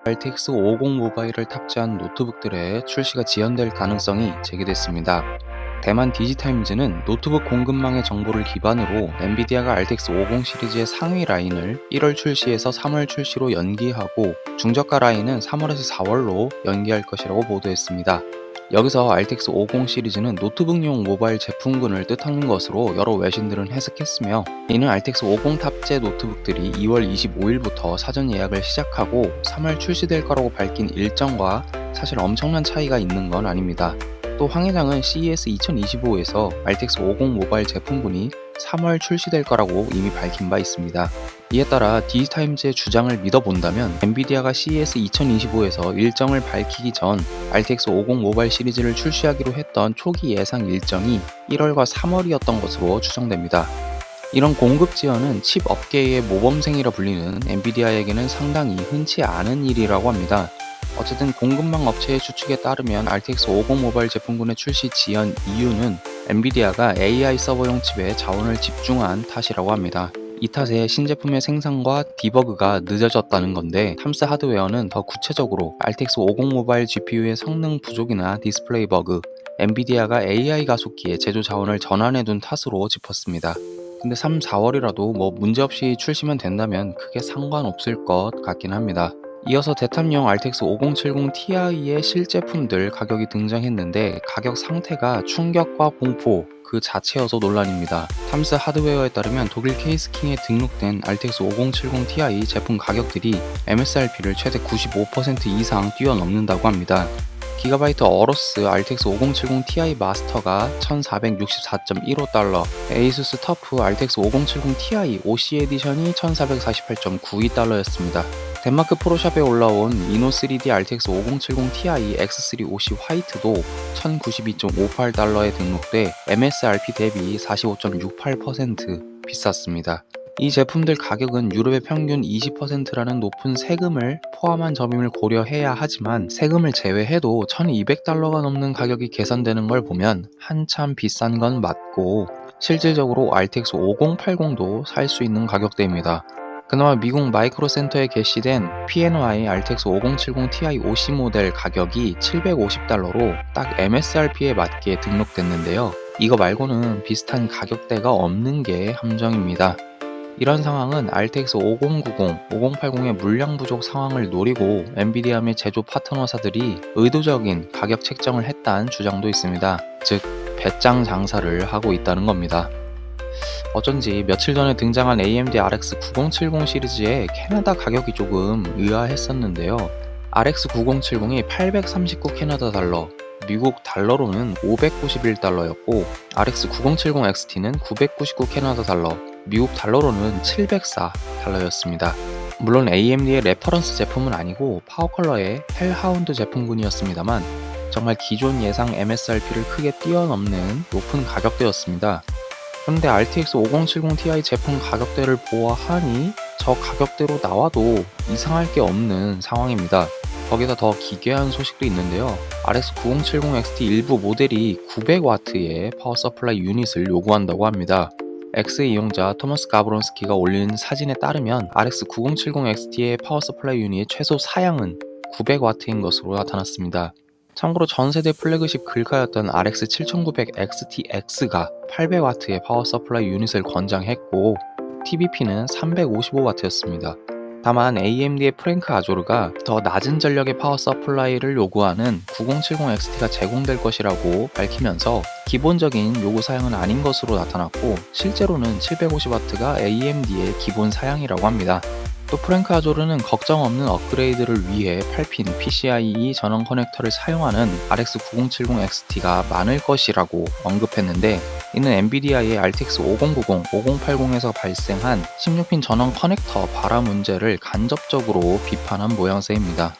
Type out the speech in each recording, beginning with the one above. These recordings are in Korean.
RTX 550 모바일을 탑재한 노트북들의 출시가 지연될 가능성이 제기됐습니다. 대만 디지타임즈는 노트북 공급망의 정보를 기반으로 엔비디아가 RTX 50 시리즈의 상위 라인을 1월 출시에서 3월 출시로 연기하고 중저가 라인은 3월에서 4월로 연기할 것이라고 보도했습니다. 여기서 RTX 50 시리즈는 노트북용 모바일 제품군을 뜻하는 것으로 여러 외신들은 해석했으며, 이는 RTX 50 탑재 노트북들이 2월 25일부터 사전 예약을 시작하고 3월 출시될 거라고 밝힌 일정과 사실 엄청난 차이가 있는 건 아닙니다. 또 황 회장은 CES 2025에서 RTX 50 모바일 제품군이 3월 출시될 거라고 이미 밝힌 바 있습니다. 이에 따라 디지타임즈의 주장을 믿어본다면 엔비디아가 CES 2025에서 일정을 밝히기 전 RTX 50 모바일 시리즈를 출시하기로 했던 초기 예상 일정이 1월과 3월이었던 것으로 추정됩니다. 이런 공급 지연은 칩 업계의 모범생이라 불리는 엔비디아에게는 상당히 흔치 않은 일이라고 합니다. 어쨌든 공급망 업체의 추측에 따르면 RTX 50 모바일 제품군의 출시 지연 이유는 엔비디아가 AI 서버용 칩에 자원을 집중한 탓이라고 합니다. 이 탓에 신제품의 생산과 디버그가 늦어졌다는 건데, 탐스 하드웨어는 더 구체적으로 RTX 50 모바일 GPU의 성능 부족이나 디스플레이 버그, 엔비디아가 AI 가속기에 제조 자원을 전환해둔 탓으로 짚었습니다. 근데 3, 4월이라도 문제없이 출시면 된다면 크게 상관없을 것 같긴 합니다. 이어서 대탐용 RTX 5070 Ti의 실제품들 가격이 등장했는데, 가격 상태가 충격과 공포 그 자체여서 논란입니다. 탐스 하드웨어에 따르면 독일 케이스킹에 등록된 RTX 5070 Ti 제품 가격들이 MSRP를 최대 95% 이상 뛰어넘는다고 합니다. 기가바이트 어로스 RTX 5070 Ti 마스터가 1464.15달러, 에이수스 터프 RTX 5070 Ti OC 에디션이 1448.92달러였습니다. 덴마크 프로샵에 올라온 이노3D RTX 5070 Ti X3 OC 화이트도 1092.58달러에 등록돼 MSRP 대비 45.68% 비쌌습니다. 이 제품들 가격은 유럽의 평균 20%라는 높은 세금을 포함한 점임을 고려해야 하지만, 세금을 제외해도 1200달러가 넘는 가격이 계산되는 걸 보면 한참 비싼 건 맞고, 실질적으로 RTX 5080도 살 수 있는 가격대입니다. 그나마 미국 마이크로 센터에 게시된 PNY RTX 5070 Ti OC 모델 가격이 750달러로 딱 MSRP에 맞게 등록됐는데요. 이거 말고는 비슷한 가격대가 없는 게 함정입니다. 이런 상황은 RTX 5090, 5080의 물량 부족 상황을 노리고 엔비디아 및 제조 파트너사들이 의도적인 가격 책정을 했다는 주장도 있습니다. 즉, 배짱 장사를 하고 있다는 겁니다. 어쩐지 며칠 전에 등장한 AMD RX 9070 시리즈의 캐나다 가격이 조금 의아했었는데요. RX 9070이 839 캐나다 달러, 미국 달러로는 591달러였고, RX 9070 XT는 999 캐나다 달러, 미국 달러로는 704달러였습니다. 물론 AMD의 레퍼런스 제품은 아니고 파워컬러의 헬하운드 제품군이었습니다만, 정말 기존 예상 MSRP를 크게 뛰어넘는 높은 가격대였습니다. 그런데 RTX 5070 Ti 제품 가격대를 보아하니 저 가격대로 나와도 이상할 게 없는 상황입니다. 거기다 더 기괴한 소식도 있는데요. RX 9070 XT 일부 모델이 900W의 파워 서플라이 유닛을 요구한다고 합니다. X 이용자 토머스 가브론스키가 올린 사진에 따르면 RX 9070 XT의 파워 서플라이 유닛 최소 사양은 900W인 것으로 나타났습니다. 참고로 전세대 플래그십 글가였던 RX 7900 XTX가 800W의 파워 서플라이 유닛을 권장했고, TBP는 355W였습니다. 다만 AMD의 프랭크 아조르가 더 낮은 전력의 파워 서플라이를 요구하는 9070 XT가 제공될 것이라고 밝히면서 기본적인 요구 사양은 아닌 것으로 나타났고, 실제로는 750W가 AMD의 기본 사양이라고 합니다. 또 프랭크 아조르는 걱정 없는 업그레이드를 위해 8핀 PCIe 전원 커넥터를 사용하는 RX 9070 XT가 많을 것이라고 언급했는데, 이는 엔비디아의 RTX 5090, 5080에서 발생한 16핀 전원 커넥터 발화 문제를 간접적으로 비판한 모양새입니다.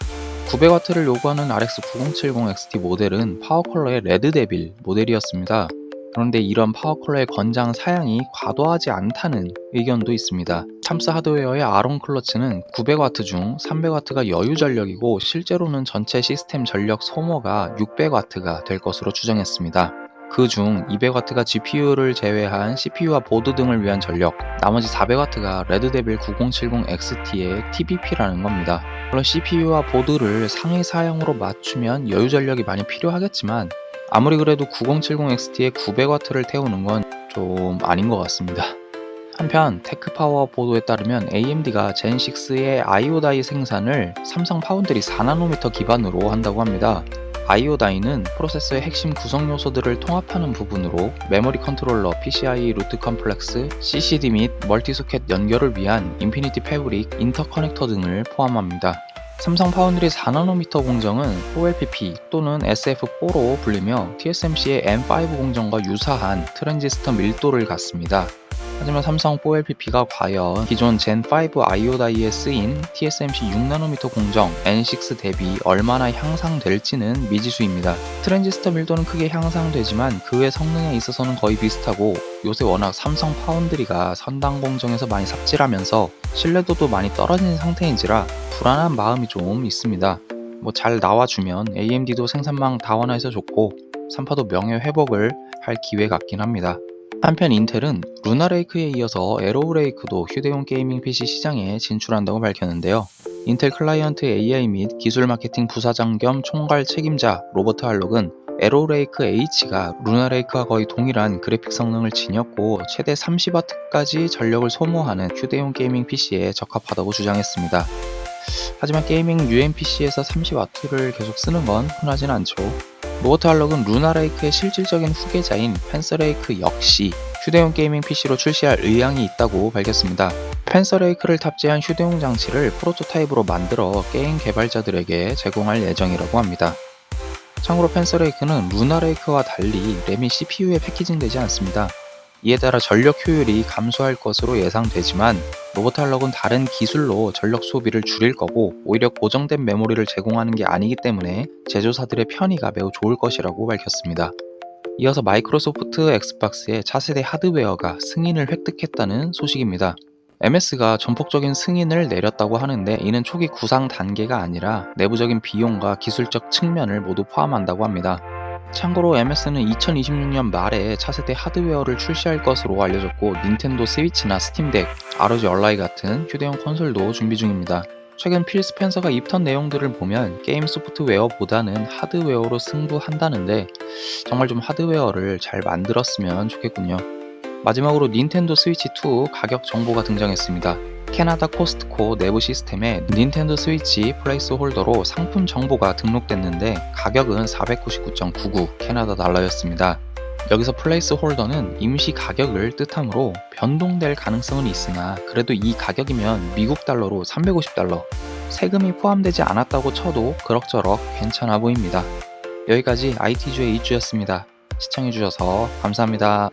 900W를 요구하는 RX 9070 XT 모델은 파워컬러의 레드데빌 모델이었습니다. 그런데 이런 파워컬러의 권장 사양이 과도하지 않다는 의견도 있습니다. 탐스 하드웨어의 아론 클러츠는 900W 중 300W가 여유 전력이고, 실제로는 전체 시스템 전력 소모가 600W가 될 것으로 추정했습니다. 그중 200W가 GPU를 제외한 CPU와 보드 등을 위한 전력, 나머지 400W가 레드데빌 9070 XT의 TBP라는 겁니다. 물론 CPU와 보드를 상위 사양으로 맞추면 여유 전력이 많이 필요하겠지만 아무리 그래도 9070 XT에 900W를 태우는 건 좀 아닌 것 같습니다. 한편 테크파워 보도에 따르면 AMD가 젠6의 IO 다이 생산을 삼성 파운드리 4나노미터 기반으로 한다고 합니다. IO 다이는 프로세서의 핵심 구성 요소들을 통합하는 부분으로 메모리 컨트롤러, PCIe 루트 컴플렉스, CCD 및 멀티소켓 연결을 위한 인피니티 패브릭, 인터커넥터 등을 포함합니다. 삼성 파운드리 4나노미터 공정은 4LPP 또는 SF4로 불리며 TSMC의 M5 공정과 유사한 트랜지스터 밀도를 갖습니다. 하지만 삼성 4LPP가 과연 기존 젠5 IO 다이에 쓰인 TSMC 6나노미터 공정 N6 대비 얼마나 향상될지는 미지수입니다. 트랜지스터 밀도는 크게 향상되지만 그 외 성능에 있어서는 거의 비슷하고 요새 워낙 삼성 파운드리가 선당 공정에서 많이 삽질하면서 신뢰도도 많이 떨어진 상태인지라 불안한 마음이 좀 있습니다. 잘 나와주면 AMD도 생산망 다원화해서 좋고 3파도 명예 회복을 할 기회 같긴 합니다. 한편 인텔은 루나레이크에 이어서 에로우레이크도 휴대용 게이밍 PC 시장에 진출한다고 밝혔는데요. 인텔 클라이언트 AI 및 기술 마케팅 부사장 겸 총괄 책임자 로버트 할록은 에로우레이크 H가 루나레이크와 거의 동일한 그래픽 성능을 지녔고 최대 30W까지 전력을 소모하는 휴대용 게이밍 PC에 적합하다고 주장했습니다. 하지만 게이밍 UMPC에서 30W를 계속 쓰는 건 흔하진 않죠. 로버트 할록은 루나레이크의 실질적인 후계자인 펜서레이크 역시 휴대용 게이밍 PC로 출시할 의향이 있다고 밝혔습니다. 펜서레이크를 탑재한 휴대용 장치를 프로토타입으로 만들어 게임 개발자들에게 제공할 예정이라고 합니다. 참고로 펜서레이크는 루나레이크와 달리 램이 CPU에 패키징되지 않습니다. 이에 따라 전력 효율이 감소할 것으로 예상되지만 로버트 할록은 다른 기술로 전력 소비를 줄일 거고 오히려 고정된 메모리를 제공하는 게 아니기 때문에 제조사들의 편의가 매우 좋을 것이라고 밝혔습니다. 이어서 마이크로소프트 엑스박스의 차세대 하드웨어가 승인을 획득했다는 소식입니다. MS가 전폭적인 승인을 내렸다고 하는데 이는 초기 구상 단계가 아니라 내부적인 비용과 기술적 측면을 모두 포함한다고 합니다. 참고로 MS는 2026년 말에 차세대 하드웨어를 출시할 것으로 알려졌고 닌텐도 스위치나 스팀덱, ROG 얼라이 같은 휴대용 콘솔도 준비 중입니다. 최근 필 스펜서가 입턴 내용들을 보면 게임 소프트웨어보다는 하드웨어로 승부한다는데 정말 좀 하드웨어를 잘 만들었으면 좋겠군요. 마지막으로 닌텐도 스위치 2 가격 정보가 등장했습니다. 캐나다 코스트코 내부 시스템에 닌텐도 스위치 플레이스홀더로 상품 정보가 등록됐는데 가격은 499.99 캐나다 달러였습니다. 여기서 플레이스홀더는 임시 가격을 뜻하므로 변동될 가능성은 있으나 그래도 이 가격이면 미국 달러로 350달러, 세금이 포함되지 않았다고 쳐도 그럭저럭 괜찮아 보입니다. 여기까지 IT주의 이주였습니다. 시청해주셔서 감사합니다.